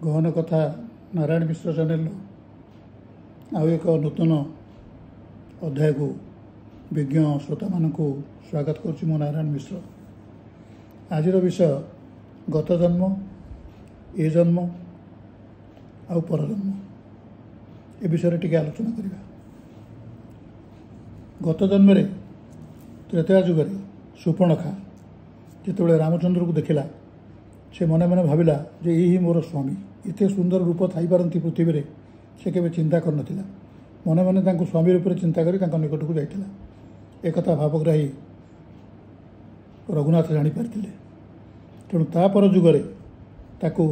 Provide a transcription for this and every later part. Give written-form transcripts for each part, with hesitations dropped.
गहन कथा नारायण मिश्र चैनल आउ एक नूतन अध्याय को विज्ञ श्रोता मानक स्वागत करुच्ची मो नारायण मिश्र। आज विषय गत जन्म ए जन्म आउ परजन्म ए विषय टी आलोचना करवा। गत जन्म त्रेतया जुगे सुपर्णखा जिते रामचंद्र को देखला से मने मने भाविला जे यही मोर स्वामी इतने सुंदर रूप थी पारती पृथ्वी में से केवे चिंता कर नथिला। मने मने तांको स्वामी रूप चिंता करी तांको निकट को जाइथिला। एक कथा भावग्राही रघुनाथ जानी पारथिले। तेणु तापर जुगरे ताको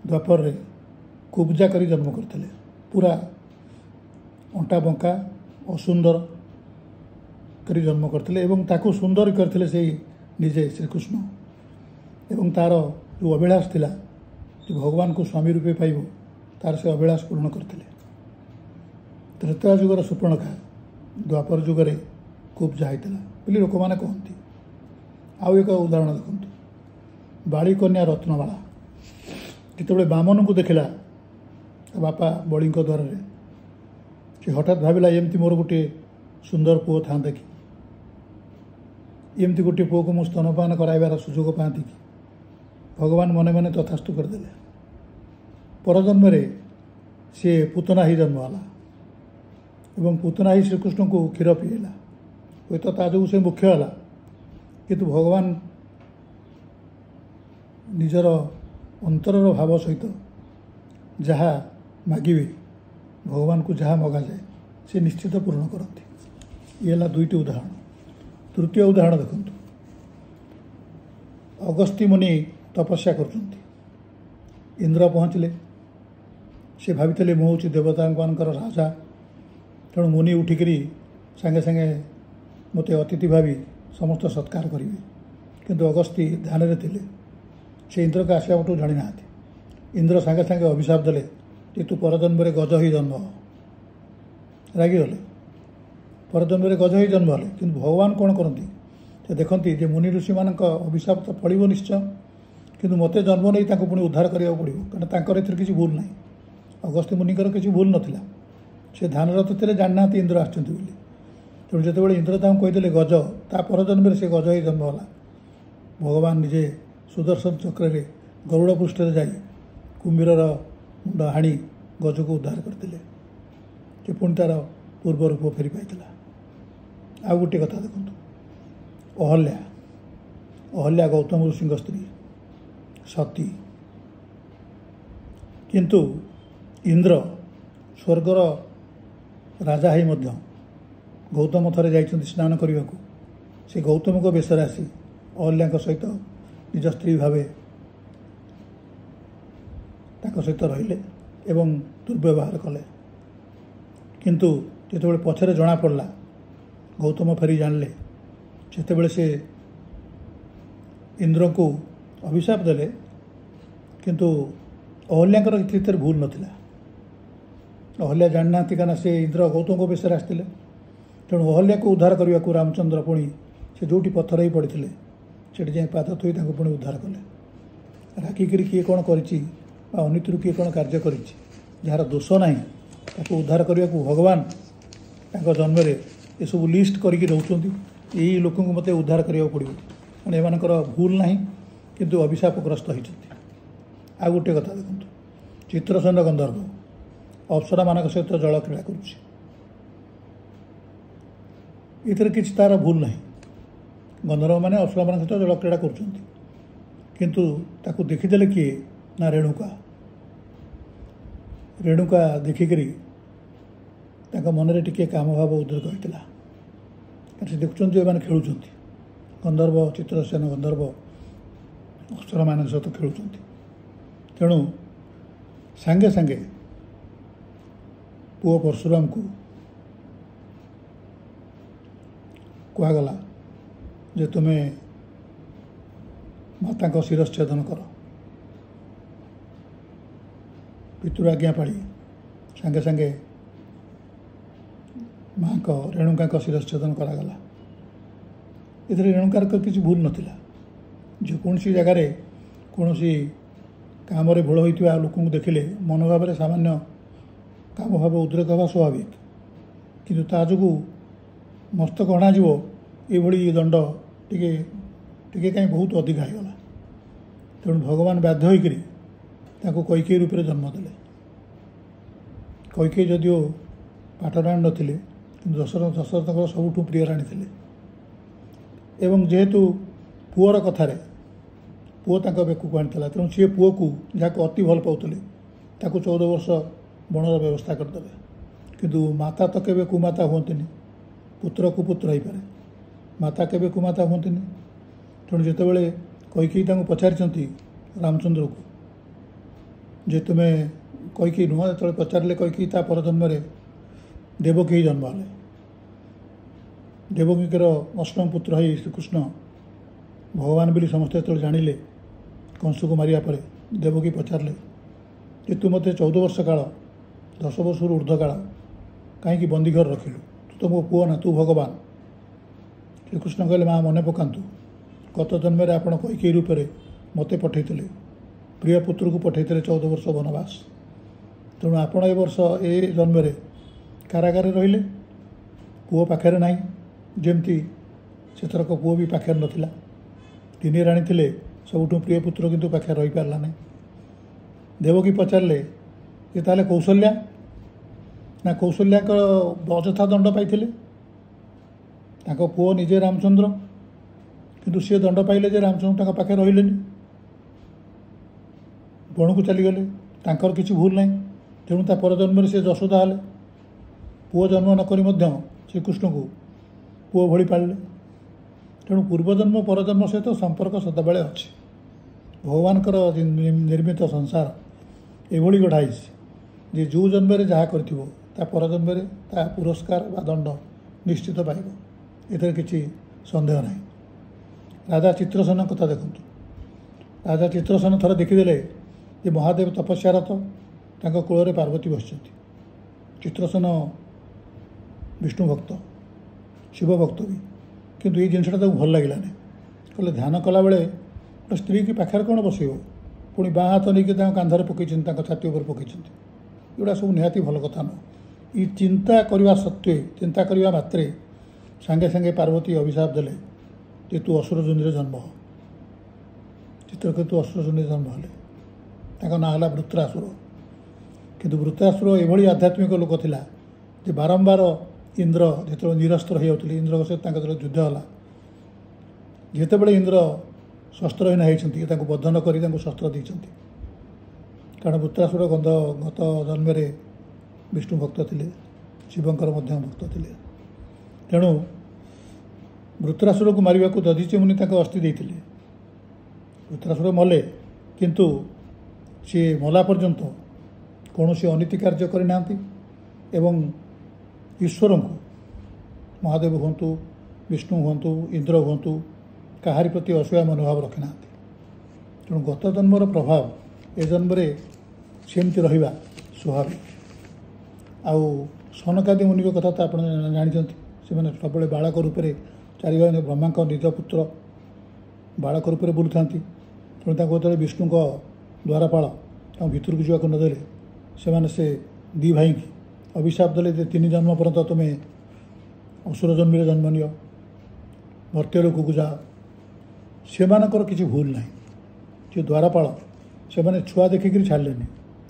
द्वापर रे कुब्जा करी जन्म करथिले। पूरा अंटा बंका असुंदर करी जन्म करथिले एवं ताको सुंदर करथिले से निजे श्रीकृष्ण एवं तार जो अभिलाष थिला जो भगवान को स्वामी रूपे पाइब तार से अभिलाष पूर्ण करते। त्रेतया जुगर सुपर्णखा द्वापर जुगरे कुब्जा होता बोली लोक मैंने कहती। आउ एक उदाहरण देखु बाड़ी कन्या रत्नबाला जिते बामन को देखला बापा बड़ी द्वार से हठात भाविला एमती मोर गोटे सुंदर पुओ था कि एमती गोटे पुओ को मुझे स्तनपान कराइबार सुजोग पाती कि भगवान मने मने तथास्तु करदेले। परजन्म सी पूतना ही जन्म होला एवं पूतना ही श्रीकृष्ण को क्षीर पीला हुए तो ताजू से मुख्य होला किंतु भगवान निजर अंतरर भाव सहित जहाँ मागिबे भगवान को जहाँ मगा जाए से निश्चित पूर्ण करती। ये दुईटी उदाहरण। तृतीय उदाहरण देखु अगस्त्य मुनि तपस्या कर इंद्र पहुँचले से भाई मु हूँ देवता मानकर राजा तेणु मुनि उठिकी सांगे सांगे मत अतिथि भावी समस्त सत्कार करेंगे किंतु अगस्त्य ध्यान रे थिले से इंद्र का आसिया बटू जानी ना। इंद्र सांगे सांगे अभिशाप देले कि तू परजन्म गज ही जन्म रागिगले परजन्म गज ही जन्म हेले किंतु भगवान कौन करती से देखती जे मुनि ऋषि मान अभिशाप तो पड़ो निश्चय किंतु मते जन्म नहीं पुणी उद्धार करा पड़ो कारण किसी भूल ना। अगस्त्य मुनिकर किसी भूल नाला से ध्यानरत थे जाना इंद्र आसती तेणु जो इंद्र कहीदे गज ता परजन्म से गज ही जन्म है। भगवान निजे सुदर्शन चक्र गरुड़ पृष्ठ जा कुंभीर मुंड हाणी गज को उद्धार करते पुणी तार पूर्व रूप फेरी पाई। आ गोटे कथा देखो अहल्या गौतम ऋषि स्त्री सती किंतु इंद्र स्वर्गर राजा ही मध्य गौतम थरे जाइछन्ति स्नान करने को से गौतम को बेसर आसी अहल्या सहित निज स्त्री भावे सहित रहिले एवं दुर्व्यवहार कले किंतु जिते पछरे जना पड़ला गौतम फेरी जानले से इंद्र को अभिशाप देले किंतु अहल्याकर इतर भूल नथिला। अहल्या जानना कना से इंद्र गौतम को बेसर आसते तेणु अहल्या को उद्धार करने को रामचंद्र पुणी से जोटी पत्थर ही पड़ते से जाए पाद थोई पुणी उद्धार कले। रागिकी किए कौन करनीति किए कौन कार्य कर जार दोष ना उद्धार करने को भगवान जन्म ये सब लिस्ट करके रोचंती यही लोक मत उद्धार करा पड़ो कारण एमानकर भूल ना किंतु अभिशापग्रस्त होती। आ गोटे कथा देखो चित्रसेन गंधर्व अप्सरा मान सहित जल क्रीड़ा कर किसी तार भूल ना। गंधर्व मैंने अप्सरा मान सहित जल क्रीड़ा कर देखीदे किए ना रेणुका रेणुका देखिकी मनरे टिके काम भाव उद्रेक होता से देखुं ये खेलुं गंधर्व चित्रसेन गंधर्व अप्सरा मान सहित खेलुं तेणु सांगे सांगे पुओ परशुराम को कहगला जे तुम्हें माता का शिरच्छेदन कर। पितुराज्ञा पाड़ी सांगे सांगे माँ का रेणुका का शिरच्छेदन करागला। इधर रेणुकार किसी भूल नथिला। जेकोसी जगार कौन କାମରେ ଭୋଳ ହୋଇଥିବା ଲୋକଙ୍କୁ ଦେଖିଲେ ମନୋଭାବରେ ସାମାନ୍ୟ କାମଭାବ ଉଦ୍ରେକ ହେବା ସ୍ୱାଭାବିକ, କିନ୍ତୁ ତା ଯୋଗୁଁ ମସ୍ତକ ଅଣାଯିବ ଏଭଳି ଦଣ୍ଡ ଟିକେ ଟିକେ କାହିଁ ବହୁତ ଅଧିକା ହୋଇଗଲା। ତେଣୁ ଭଗବାନ ବାଧ୍ୟ ହୋଇକରି ତାଙ୍କୁ କୈକେୟୀ ରୂପରେ ଜନ୍ମ ଦେଲେ। କୈକେୟୀ ଯଦିଓ ପାଟରାଣୀ ନଥିଲେ, କିନ୍ତୁ ଦଶରଥଙ୍କର ସବୁଠୁ ପ୍ରିୟ ରାଣୀ ଥିଲେ। ଏବଂ ଯେହେତୁ ପୁଅର କଥାରେ ପୁଅ ତାଙ୍କ ବେକକୁ ଆଣିଥିଲା, ତେଣୁ ସିଏ ପୁଅକୁ ଯାହାକୁ ଅତି ଭଲ ପାଉଥିଲେ ତାକୁ 14 ବର୍ଷ ବଣର ବ୍ୟବସ୍ଥା କରିଦେଲେ। କିନ୍ତୁ ମାତା ତ କେବେ କୁମାତା ହୁଅନ୍ତିନି, ପୁତ୍ର କୁପୁତ୍ର ହୋଇପାରେ, ମାତା କେବେ କୁମାତା ହୁଅନ୍ତିନି। ତେଣୁ ଯେତେବେଳେ କୈକେୟୀ ତାଙ୍କୁ ପଚାରିଛନ୍ତି ରାମଚନ୍ଦ୍ରକୁ ଯେ ତୁମେ କୈକେୟୀ ନୁହଁ, ଯେତେବେଳେ ପଚାରିଲେ କୈକେୟୀ ତା ପରଜନ୍ମରେ ଦେବକୀ ଜନ୍ମ ହେଲେ। ଦେବକୀଙ୍କର ଅଷ୍ଟମ ପୁତ୍ର ହୋଇ ଶ୍ରୀକୃଷ୍ଣ ଭଗବାନ ବୋଲି ସମସ୍ତେ ଯେତେବେଳେ ଜାଣିଲେ କଂସକୁ ମାରିବା ପରେ, ଦେବକୀ ପଚାରିଲେ ଯେ ତୁ ମୋତେ 14 ବର୍ଷ କାଳ 10 ବର୍ଷରୁ ଉର୍ଦ୍ଧ୍ୱ କାଳ କାହିଁକି ବନ୍ଦୀ ଘର ରଖିଲୁ? ତୁ ତ ମୋ ପୁଅ ନା, ତୁ ଭଗବାନ। ଶ୍ରୀକୃଷ୍ଣ କହିଲେ, ମା ମନେ ପକାନ୍ତୁ, ଗତ ଜନ୍ମରେ ଆପଣ କୈକେୟୀ ରୂପରେ ମୋତେ ପଠାଇଥିଲେ, ପ୍ରିୟ ପୁତ୍ରକୁ ପଠାଇଥିଲେ 14 ବର୍ଷ ବନବାସ। ତେଣୁ ଆପଣ ଏ ବର୍ଷ ଏ ଜନ୍ମରେ କାରାଗାରରେ ରହିଲେ, ପୁଅ ପାଖରେ ନାହିଁ। ଯେମିତି ସେଥରକ ପୁଅ ବି ପାଖରେ ନଥିଲା, ତିନି ରାଣୀ ଥିଲେ, ସବୁଠୁ ପ୍ରିୟ ପୁତ୍ର କିନ୍ତୁ ପାଖରେ ରହିପାରିଲା ନାହିଁ। ଦେବକୀ ପଚାରିଲେ ଯେ ତାହେଲେ କୌଶଲ୍ୟା? ନା, କୌଶଲ୍ୟାଙ୍କ ଅଯଥା ଦଣ୍ଡ ପାଇଥିଲେ। ତାଙ୍କ ପୁଅ ନିଜେ ରାମଚନ୍ଦ୍ର, କିନ୍ତୁ ସିଏ ଦଣ୍ଡ ପାଇଲେ ଯେ ରାମଚନ୍ଦ୍ର ତାଙ୍କ ପାଖରେ ରହିଲେନି, ବଣକୁ ଚାଲିଗଲେ। ତାଙ୍କର କିଛି ଭୁଲ ନାହିଁ। ତେଣୁ ତା ପରଜନ୍ମରେ ସେ ଯଶୋଦା ହେଲେ। ପୁଅ ଜନ୍ମ ନକରି ମଧ୍ୟ ଶ୍ରୀକୃଷ୍ଣଙ୍କୁ ପୁଅ ଭଳି ପାଳିଲେ। ତେଣୁ ପୂର୍ବଜନ୍ମ ପରଜନ୍ମ ସହିତ ସମ୍ପର୍କ ସଦାବେଳେ ଅଛି। ଭଗବାନଙ୍କର ନିର୍ମିତ ସଂସାର ଏଭଳି ଗଢ଼ା ହେଇଛି ଯେ ଯେଉଁ ଜନ୍ମରେ ଯାହା କରିଥିବ ତା ପରଜନ୍ମରେ ତା ପୁରସ୍କାର ବା ଦଣ୍ଡ ନିଶ୍ଚିତ ପାଇବ, ଏଥିରେ କିଛି ସନ୍ଦେହ ନାହିଁ। ରାଜା ଚିତ୍ରସେନ କଥା ଦେଖନ୍ତୁ। ରାଜା ଚିତ୍ରସେନ ଥରେ ଦେଖିଦେଲେ ଯେ ମହାଦେବ ତପସ୍ୟାରତ, ତାଙ୍କ କୂଳରେ ପାର୍ବତୀ ବସିଛନ୍ତି। ଚିତ୍ରସେନ ବିଷ୍ଣୁ ଭକ୍ତ, ଶିବ ଭକ୍ତ ବି, କିନ୍ତୁ ଏଇ ଜିନିଷଟା ତାକୁ ଭଲ ଲାଗିଲାନି। କହିଲେ ଧ୍ୟାନ କଲାବେଳେ ଗୋଟେ ସ୍ତ୍ରୀ କି ପାଖରେ କ'ଣ ବସେଇବ, ପୁଣି ବାଁ ହାତ ନେଇକି ତାଙ୍କ କାନ୍ଧରେ ପକାଇଛନ୍ତି, ତାଙ୍କ ଛାତି ଉପରେ ପକାଇଛନ୍ତି। ଏଗୁଡ଼ା ସବୁ ନିହାତି ଭଲ କଥା ନୁହଁ। ଏଇ ଚିନ୍ତା କରିବା ସତ୍ତ୍ୱେ, ଚିନ୍ତା କରିବା ମାତ୍ରେ ସାଙ୍ଗେ ସାଙ୍ଗେ ପାର୍ବତୀ ଅଭିଶାପ ଦେଲେ ଯେ ତୁ ଅସୁର ଯୋନିରେ ଜନ୍ମ ହ। ଚିତ୍ରକେତୁ ଅସୁର ଯୋନିରେ ଜନ୍ମ ହେଲେ। ତାଙ୍କ ନାଁ ହେଲା ବୃତ୍ରାସୁର। କିନ୍ତୁ ବୃତ୍ରାସୁର ଏଭଳି ଆଧ୍ୟାତ୍ମିକ ଲୋକ ଥିଲା ଯେ ବାରମ୍ବାର ଇନ୍ଦ୍ର ଯେତେବେଳେ ନିରସ୍ତ୍ର ହୋଇଯାଉଥିଲେ, ଇନ୍ଦ୍ରଙ୍କ ସହିତ ତାଙ୍କ ଯେତେବେଳେ ଯୁଦ୍ଧ ହେଲା, ଯେତେବେଳେ ଇନ୍ଦ୍ର ଶସ୍ତ୍ରହୀନ ହୋଇଛନ୍ତି, ତାଙ୍କୁ ବଦ୍ଧ ନ କରି ତାଙ୍କୁ ଶସ୍ତ୍ର ଦେଇଛନ୍ତି। କାରଣ ବୃତ୍ରାସୁର ଗତ ଜନ୍ମରେ ବିଷ୍ଣୁ ଭକ୍ତ ଥିଲେ, ଶିବଙ୍କର ମଧ୍ୟ ଭକ୍ତ ଥିଲେ। ତେଣୁ ବୃତ୍ରାସୁରକୁ ମାରିବାକୁ ଦଧିଚି ମୁନି ତାଙ୍କ ଅସ୍ଥି ଦେଇଥିଲେ। ବୃତ୍ରାସୁର ମଲେ, କିନ୍ତୁ ସିଏ ମଲା ପର୍ଯ୍ୟନ୍ତ କୌଣସି ଅନୀତି କାର୍ଯ୍ୟ କରିନାହାନ୍ତି ଏବଂ ଈଶ୍ୱରଙ୍କୁ, ମହାଦେବ ହୁଅନ୍ତୁ, ବିଷ୍ଣୁ ହୁଅନ୍ତୁ, ଇନ୍ଦ୍ର ହୁଅନ୍ତୁ, କାହାରି ପ୍ରତି ଅସୂୟା ମନୋଭାବ ରଖିନାହାନ୍ତି। ତେଣୁ ଗତ ଜନ୍ମର ପ୍ରଭାବ ଏ ଜନ୍ମରେ ସେମିତି ରହିବା ସ୍ୱାଭାବିକ। ଆଉ ସନକାଦି ମୁନିଙ୍କ କଥା ତ ଆପଣ ଜାଣିଛନ୍ତି। ସେମାନେ ସବୁବେଳେ ବାଳକ ରୂପରେ, ଚାରି ଭାଇ ବ୍ରହ୍ମାଙ୍କ ନିଜ ପୁତ୍ର ବାଳକ ରୂପରେ ବୁଲୁଥାନ୍ତି। ତେଣୁ ତାଙ୍କୁ ଯେତେବେଳେ ବିଷ୍ଣୁଙ୍କ ଦ୍ୱାରପାଳ ତାଙ୍କୁ ଭିତରକୁ ଯିବାକୁ ନଦେଲେ, ସେମାନେ ସେ ଦୁଇ ଭାଇକି ଅଭିଶାପ ଦେଲେ ଯେ 3 ଜନ୍ମ ପର୍ଯ୍ୟନ୍ତ ତୁମେ ଅସୁର ଜନ୍ମରେ ଜନ୍ମ ନିଅ, ମର୍ତ୍ତ୍ୟ ଲୋକକୁ ଯାଅ। ସେମାନଙ୍କର କିଛି ଭୁଲ ନାହିଁ। ଯେ ଦ୍ୱାରପାଳ, ସେମାନେ ଛୁଆ ଦେଖିକିରି ଛାଡ଼ିଲେନି।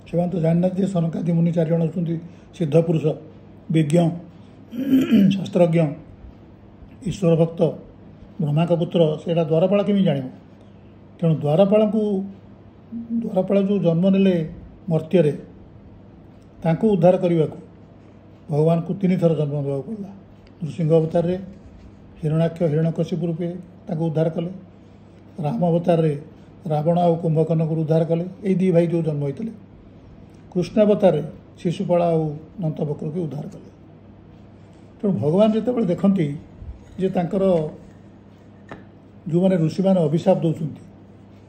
ସେମାନେ ତ ଜାଣିନାହାନ୍ତି ଯେ ସନକାଦି ମୁନି 4 ଜଣ ହେଉଛନ୍ତି ସିଦ୍ଧ ପୁରୁଷ, ବିଜ୍ଞ, ଶାସ୍ତ୍ରଜ୍ଞ, ଈଶ୍ୱର ଭକ୍ତ, ବ୍ରହ୍ମାଙ୍କ ପୁତ୍ର। ସେଇଟା ଦ୍ୱାରପାଳ କେମିତି ଜାଣିବ? ତେଣୁ ଦ୍ୱାରପାଳ ଯେଉଁ ଜନ୍ମ ନେଲେ ମର୍ତ୍ତ୍ୟରେ, ତାଙ୍କୁ ଉଦ୍ଧାର କରିବାକୁ ଭଗବାନଙ୍କୁ 3 ଥର ଜନ୍ମ ଦେବାକୁ ପଡ଼ିଲା। ନୃସିଂହ ଅବତାରରେ ହିରଣାକ୍ଷ ହିରଣ୍ୟକଶିପୁ ରୂପେ ତାଙ୍କୁ ଉଦ୍ଧାର କଲେ। ରାମ ଅବତାରରେ ରାବଣ ଆଉ କୁମ୍ଭକର୍ଣ୍ଣଙ୍କୁ ଉଦ୍ଧାର କଲେ, ଏଇ 2 ଭାଇ ଯେଉଁ ଜନ୍ମ ହୋଇଥିଲେ। କୃଷ୍ଣ ଅବତାରରେ ଶିଶୁପାଳ ଆଉ ନନ୍ତବକ୍ରକୁ ଉଦ୍ଧାର କଲେ। ତେଣୁ ଭଗବାନ ଯେତେବେଳେ ଦେଖନ୍ତି ଯେ ତାଙ୍କର ଯେଉଁମାନେ ଋଷିମାନେ ଅଭିଶାପ ଦେଉଛନ୍ତି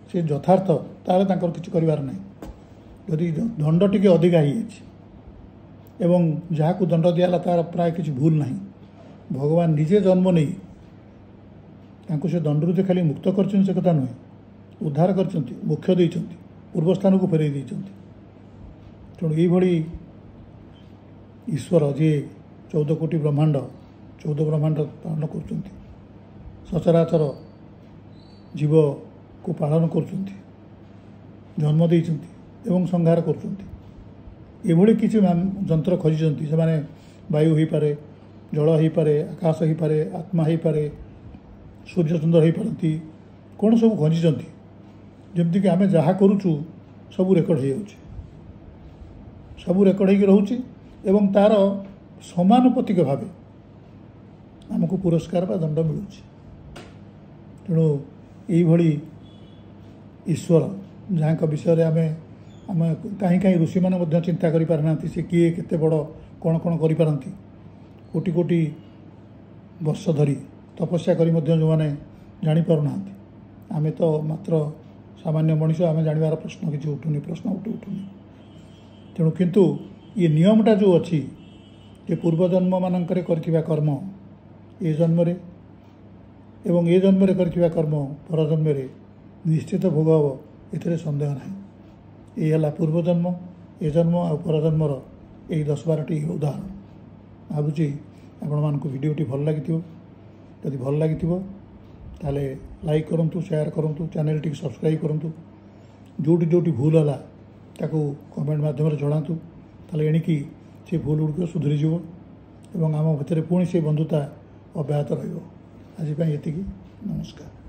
ସେ ଯଥାର୍ଥ, ତାହେଲେ ତାଙ୍କର କିଛି କରିବାର ନାହିଁ। ଯଦି ଦଣ୍ଡ ଟିକେ ଅଧିକା ହେଇଯାଇଛି ଏବଂ ଯାହାକୁ ଦଣ୍ଡ ଦିଆହେଲା ତାର ପ୍ରାୟ କିଛି ଭୁଲ ନାହିଁ, ଭଗବାନ ନିଜେ ଜନ୍ମ ନେଇ ତାଙ୍କୁ ସେ ଦଣ୍ଡରୁ ଯେ ଖାଲି ମୁକ୍ତ କରିଛନ୍ତି ସେ କଥା ନୁହେଁ, ଉଦ୍ଧାର କରିଛନ୍ତି, ମୋକ୍ଷ ଦେଇଛନ୍ତି। ପୂର୍ବ ସ୍ଥାନକୁ ଫେରାଇ ଦେଇଛନ୍ତି। ତେଣୁ ଏଇଭଳି ଈଶ୍ୱର ଯିଏ 14 କୋଟି ବ୍ରହ୍ମାଣ୍ଡ 14 ବ୍ରହ୍ମାଣ୍ଡ ପାଳନ କରୁଛନ୍ତି, ସଚରାଚର ଜୀବକୁ ପାଳନ କରୁଛନ୍ତି, ଜନ୍ମ ଦେଇଛନ୍ତି ଏବଂ ସଂହାର କରୁଛନ୍ତି। ଏଭଳି କିଛି ଯନ୍ତ୍ର ଖୋଜିଛନ୍ତି, ସେମାନେ ବାୟୁ ହୋଇପାରେ, ଜଳ ହୋଇପାରେ, ଆକାଶ ହୋଇପାରେ, ଆତ୍ମା ହୋଇପାରେ, ସୂର୍ଯ୍ୟଚନ୍ଦ୍ର ହୋଇପାରନ୍ତି, କ'ଣ ସବୁ ଖୋଜିଛନ୍ତି ଯେମିତିକି ଆମେ ଯାହା କରୁଛୁ ସବୁ ରେକର୍ଡ଼ ହୋଇଯାଉଛି, ସବୁ ରେକର୍ଡ଼ ହୋଇକି ରହୁଛି ଏବଂ ତା'ର ସମାନୁପାତିକ ଭାବେ ଆମକୁ ପୁରସ୍କାର ବା ଦଣ୍ଡ ମିଳୁଛି। ତେଣୁ ଏଇଭଳି ଈଶ୍ୱର ଯାହାଙ୍କ ବିଷୟରେ ଆମେ କାହିଁ ଋଷିମାନେ ମଧ୍ୟ ଚିନ୍ତା କରିପାରିନାହାନ୍ତି, ସେ କିଏ, କେତେ ବଡ଼, କ'ଣ କ'ଣ କରିପାରନ୍ତି। କୋଟି କୋଟି ବର୍ଷ ଧରି ତପସ୍ୟା କରି ମଧ୍ୟ ଯେଉଁମାନେ ଜାଣିପାରୁନାହାନ୍ତି, ଆମେ ତ ମାତ୍ର ସାମାନ୍ୟ ମଣିଷ, ଆମେ ଜାଣିବାର ପ୍ରଶ୍ନ କିଛି ଉଠୁନି, ପ୍ରଶ୍ନ ଉଠୁନି। ତେଣୁ କିନ୍ତୁ ଏ ନିୟମଟା ଯେଉଁ ଅଛି ଯେ ପୂର୍ବଜନ୍ମମାନଙ୍କରେ କରିଥିବା କର୍ମ ଏ ଜନ୍ମରେ ଏବଂ ଏ ଜନ୍ମରେ କରିଥିବା କର୍ମ ପରଜନ୍ମରେ ନିଶ୍ଚିତ ଭୋଗ ହେବ, ଏଥିରେ ସନ୍ଦେହ ନାହିଁ। ଏଇ ହେଲା ପୂର୍ବଜନ୍ମ, ଏ ଜନ୍ମ ଆଉ ପରଜନ୍ମର ଏଇ 10-12ଟି ଉଦାହରଣ। ଭାବୁଛି ଆପଣମାନଙ୍କୁ ଭିଡ଼ିଓଟି ଭଲ ଲାଗିଥିବ। ଯଦି ଭଲ ଲାଗିଥିବ ତାହେଲେ ଲାଇକ୍ କରନ୍ତୁ, ସେୟାର କରନ୍ତୁ, ଚ୍ୟାନେଲଟିକୁ ସବସ୍କ୍ରାଇବ୍ କରନ୍ତୁ। ଯେଉଁଠି ଯେଉଁଠି ଭୁଲ ହେଲା ତାକୁ କମେଣ୍ଟ ମାଧ୍ୟମରେ ଜଣାନ୍ତୁ, ତାହେଲେ ଏଣିକି ସେ ଭୁଲ ଗୁଡ଼ିକ ସୁଧୁରିଯିବ ଏବଂ ଆମ ଭିତରେ ପୁଣି ସେ ବନ୍ଧୁତା ଅବ୍ୟାହତ ରହିବ। ଆଜି ପାଇଁ ଏତିକି, ନମସ୍କାର।